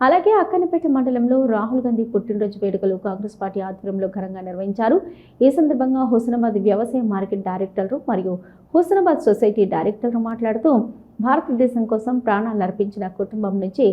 అలాగే అక్కన్నపేట మండలంలో రాహుల్ గాంధీ పుట్టినరోజు వేడుకలు కాంగ్రెస్ పార్టీ ఆధ్వర్యంలో ఘనంగా నిర్వహించారు. ఈ సందర్భంగా హుస్నాబాద్ వ్యవసాయ మార్కెట్ డైరెక్టర్లు మరియు హుస్నాబాద్ సొసైటీ డైరెక్టర్లు మాట్లాడుతూ భారతదేశం కోసం ప్రాణాలు అర్పించిన కుటుంబం నుంచి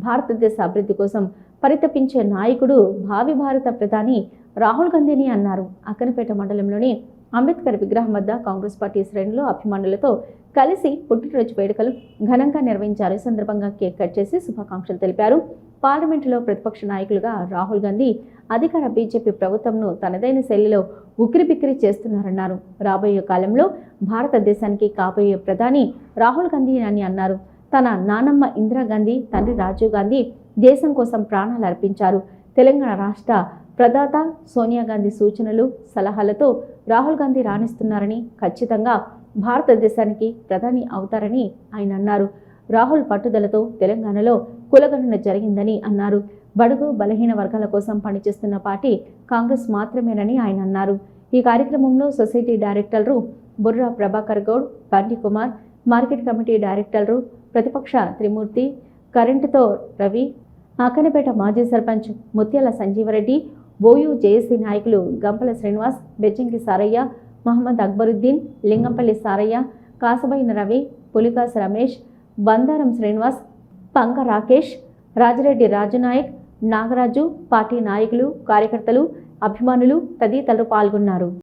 భారతదేశ అభివృద్ధి కోసం పరితపించే నాయకుడు భావి భారత ప్రధాని రాహుల్ గాంధీని అన్నారు. అక్కన్నపేట మండలంలోని అంబేద్కర్ విగ్రహం వద్ద కాంగ్రెస్ పార్టీ శ్రేణులు అభిమానులతో కలిసి పుట్టినరోజు వేడుకలు ఘనంగా నిర్వహించారు. ఈ సందర్భంగా కేక్ కట్ చేసి శుభాకాంక్షలు తెలిపారు. పార్లమెంటులో ప్రతిపక్ష నాయకులుగా రాహుల్ గాంధీ అధికార బీజేపీ ప్రభుత్వంను తనదైన శైలిలో ఉక్కిరిబిక్కిరి చేస్తున్నారన్నారు. రాబోయే కాలంలో భారతదేశానికి కాబోయే ప్రధాని రాహుల్ గాంధీ అని అన్నారు. తన నానమ్మ ఇందిరాగాంధీ, తండ్రి రాజీవ్ గాంధీ దేశం కోసం ప్రాణాలు అర్పించారు. తెలంగాణ రాష్ట్ర ప్రదాత సోనియా గాంధీ సూచనలు, సలహాలతో రాహుల్ గాంధీ రాణిస్తున్నారని, ఖచ్చితంగా భారతదేశానికి ప్రధాని అవుతారని ఆయన అన్నారు. రాహుల్ పట్టుదలతో తెలంగాణలో కులగణన జరిగిందని అన్నారు. బడుగు బలహీన వర్గాల కోసం పనిచేస్తున్న పార్టీ కాంగ్రెస్ మాత్రమేనని ఆయన అన్నారు. ఈ కార్యక్రమంలో సొసైటీ డైరెక్టర్లు బుర్రా ప్రభాకర్ గౌడ్, బండి కుమార్, మార్కెట్ కమిటీ డైరెక్టర్లు ప్రతిపక్ష త్రిమూర్తి, కరెంటుతో రవి, అక్కన్నపేట మాజీ సర్పంచ్ ముత్యాల సంజీవరెడ్డి, బోయు జేఏసీ నాయకులు గంపల శ్రీనివాస్, బెజ్జంకి సారయ్య, మహమ్మద్ అక్బరుద్దీన్, లింగంపల్లి సారయ్య, కాసబైన రవి, పులికాస రమేష్, బందారం శ్రీనివాస్, పంక రాకేష్, రాజిరెడ్డి రాజునాయక్, నాగరాజు, పార్టీ నాయకులు, కార్యకర్తలు, అభిమానులు తదితరులు పాల్గొన్నారు.